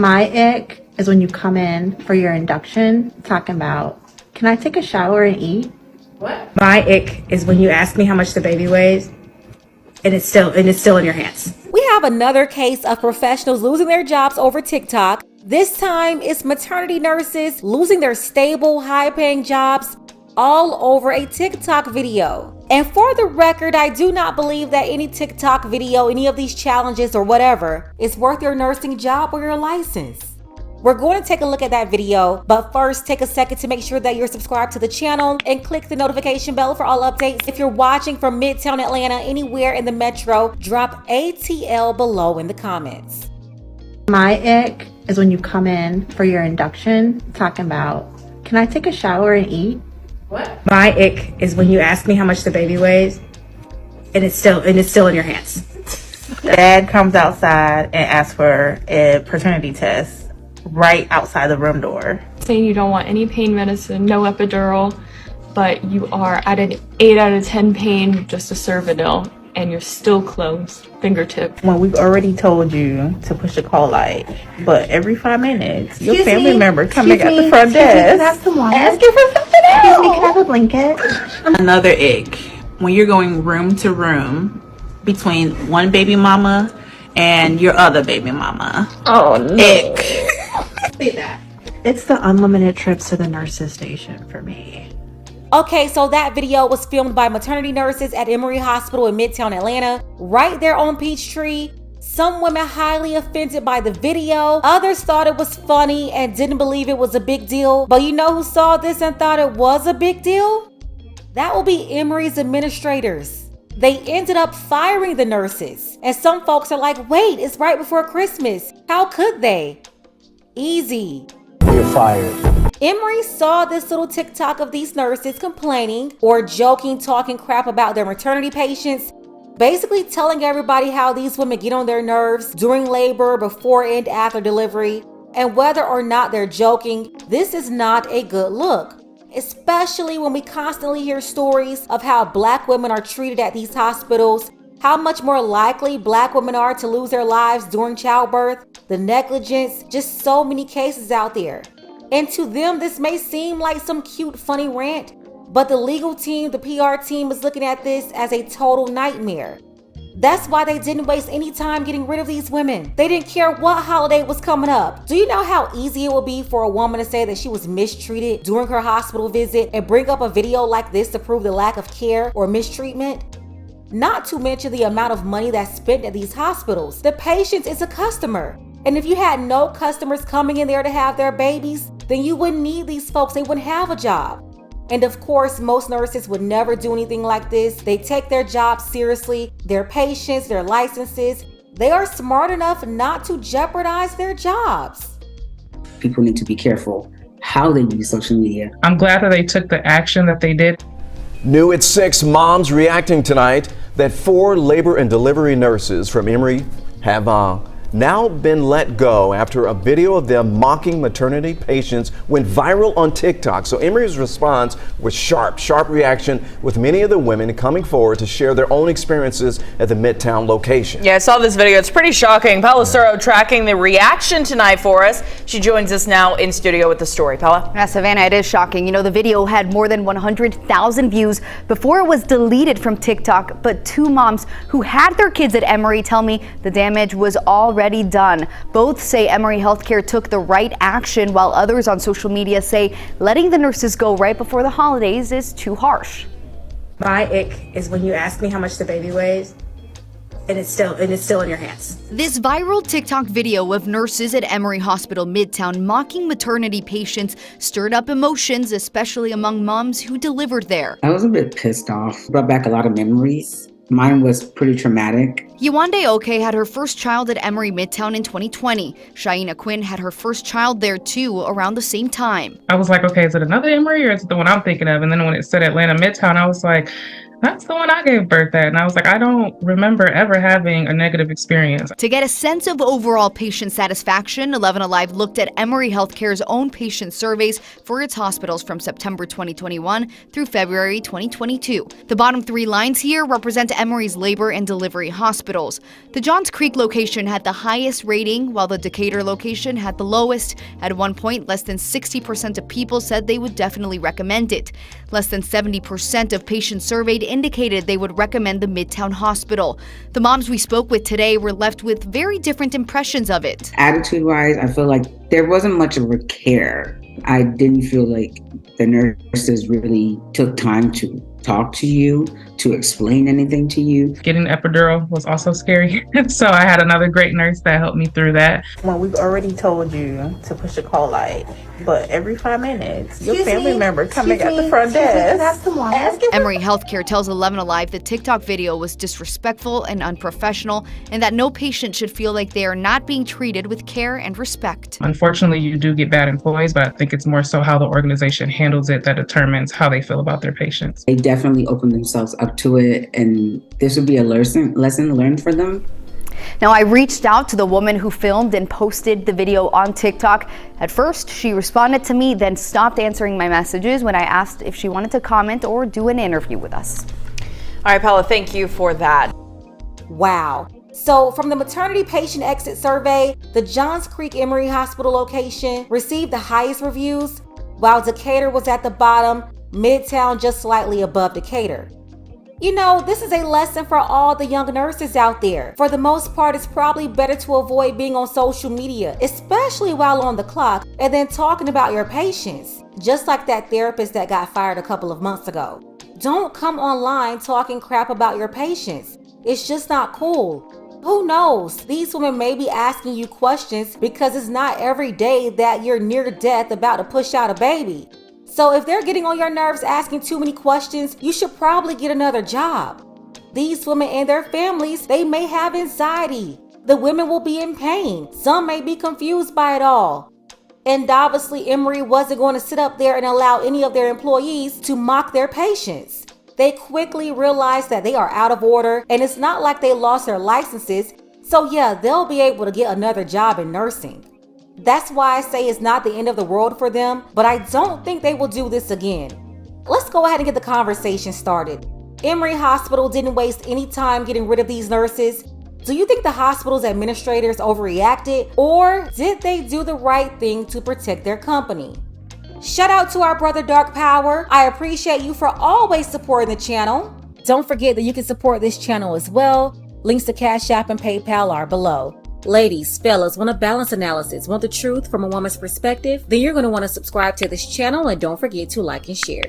My ick is when you come in for your induction talking about, can I take a shower and eat? What? My ick is when you ask me how much the baby weighs and it's still in your hands. We have another case of professionals losing their jobs over TikTok. This time it's maternity nurses losing their stable, high-paying jobs all over a TikTok video. And for the record, I do not believe that any TikTok video, any of these challenges or whatever, is worth your nursing job or your license. We're going to take a look at that video, but first take a second to make sure that you're subscribed to the channel and click the notification bell for all updates. If you're watching from Midtown Atlanta, anywhere in the metro, drop ATL below in the comments. My ick is when you come in for your induction talking about, can I take a shower and eat? What? My ick is when you ask me how much the baby weighs and it's still in your hands. Dad comes outside and asks for a paternity test right outside the room door. Saying you don't want any pain medicine, no epidural, but you are at an 8 out of 10 pain just a Cervidil, and you're still closed, fingertip. When we've already told you to push the call light, but every 5 minutes, your family member coming at the front desk Ask you for something else. Excuse me, can I have a blanket? Another ick, when you're going room to room between one baby mama and your other baby mama. Oh no. Ick. Say that. It's the unlimited trips to the nurses station for me. Okay, so that video was filmed by maternity nurses at Emory Hospital in Midtown Atlanta, right there on Peachtree. Some women highly offended by the video. Others thought it was funny and didn't believe it was a big deal. But you know who saw this and thought it was a big deal? That will be Emory's administrators. They ended up firing the nurses. And some folks are like, wait, it's right before Christmas. How could they? Easy. You're fired. Emory saw this little TikTok of these nurses complaining or joking, talking crap about their maternity patients, basically telling everybody how these women get on their nerves during labor, before and after delivery. And whether or not they're joking, this is not a good look, especially when we constantly hear stories of how Black women are treated at these hospitals, how much more likely Black women are to lose their lives during childbirth, the negligence, just so many cases out there. And to them, this may seem like some cute, funny rant, but the legal team, the PR team is looking at this as a total nightmare. That's why they didn't waste any time getting rid of these women. They didn't care what holiday was coming up. Do you know how easy it would be for a woman to say that she was mistreated during her hospital visit and bring up a video like this to prove the lack of care or mistreatment? Not to mention the amount of money that's spent at these hospitals. The patient is a customer. And if you had no customers coming in there to have their babies, then you wouldn't need these folks. They wouldn't have a job. And of course, most nurses would never do anything like this. They take their job seriously, their patients, their licenses. They are smart enough not to jeopardize their jobs. People need to be careful how they use social media. I'm glad that they took the action that they did. New at 6, moms reacting tonight that 4 labor and delivery nurses from Emory have now been let go after a video of them mocking maternity patients went viral on TikTok. So Emory's response was sharp reaction, with many of the women coming forward to share their own experiences at the Midtown location. Yeah, I saw this video. It's pretty shocking. Paula Suro tracking the reaction tonight for us. She joins us now in studio with the story. Paula? Yeah, Savannah, it is shocking. You know, the video had more than 100,000 views before it was deleted from TikTok. But 2 moms who had their kids at Emory tell me the damage was already done. Both say Emory Healthcare took the right action, while others on social media say letting the nurses go right before the holidays is too harsh. My ick is when you ask me how much the baby weighs and it's still in your hands. This viral TikTok video of nurses at Emory Hospital Midtown mocking maternity patients stirred up emotions, especially among moms who delivered there. I was a bit pissed off. Brought back a lot of memories. Mine was pretty traumatic. Yewande Oke had her first child at Emory Midtown in 2020. Shaina Quinn had her first child there too around the same time. I was like, okay, is it another Emory or is it the one I'm thinking of? And then when it said Atlanta Midtown, I was like, That's the one I gave birth at. And I was like, I don't remember ever having a negative experience. To get a sense of overall patient satisfaction, 11 Alive looked at Emory Healthcare's own patient surveys for its hospitals from September 2021 through February 2022. The bottom 3 lines here represent Emory's labor and delivery hospitals. The Johns Creek location had the highest rating, while the Decatur location had the lowest. At one point, less than 60% of people said they would definitely recommend it. Less than 70% of patients surveyed indicated they would recommend the Midtown Hospital. The moms we spoke with today were left with very different impressions of it. Attitude-wise, I feel like there wasn't much of a care. I didn't feel like the nurses really took time to talk to you, to explain anything to you. Getting the epidural was also scary. So I had another great nurse that helped me through that. Well, we've already told you to push the call light, but every 5 minutes, your family member coming at the front desk. Emory Healthcare tells 11 Alive the TikTok video was disrespectful and unprofessional, and that no patient should feel like they are not being treated with care and respect. Unfortunately, you do get bad employees, but I think it's more so how the organization handles it that determines how they feel about their patients. They definitely opened themselves up to it, and this would be a lesson learned for them. Now, I reached out to the woman who filmed and posted the video on TikTok. At first, she responded to me, then stopped answering my messages when I asked if she wanted to comment or do an interview with us. All right, Paula, thank you for that. Wow. So from the maternity patient exit survey, the Johns Creek Emory Hospital location received the highest reviews, while Decatur was at the bottom, Midtown just slightly above Decatur. You know, this is a lesson for all the young nurses out there. For the most part, it's probably better to avoid being on social media, especially while on the clock, and then talking about your patients, just like that therapist that got fired a couple of months ago. Don't come online talking crap about your patients. It's just not cool. Who knows? These women may be asking you questions because it's not every day that you're near death about to push out a baby. So if they're getting on your nerves asking too many questions, you should probably get another job. These women and their families, they may have anxiety. The women will be in pain. Some may be confused by it all. And obviously Emory wasn't going to sit up there and allow any of their employees to mock their patients. They quickly realized that they are out of order, and it's not like they lost their licenses. So yeah, they'll be able to get another job in nursing. That's why I say it's not the end of the world for them, but I don't think they will do this again. Let's go ahead and get the conversation started. Emory Hospital didn't waste any time getting rid of these nurses. Do you think the hospital's administrators overreacted, or did they do the right thing to protect their company? Shout out to our brother Dark Power. I appreciate you for always supporting the channel. Don't forget that you can support this channel as well. Links to Cash App and PayPal are below. Ladies, fellas, want a balanced analysis, want the truth from a woman's perspective? Then you're going to want to subscribe to this channel, and don't forget to like and share.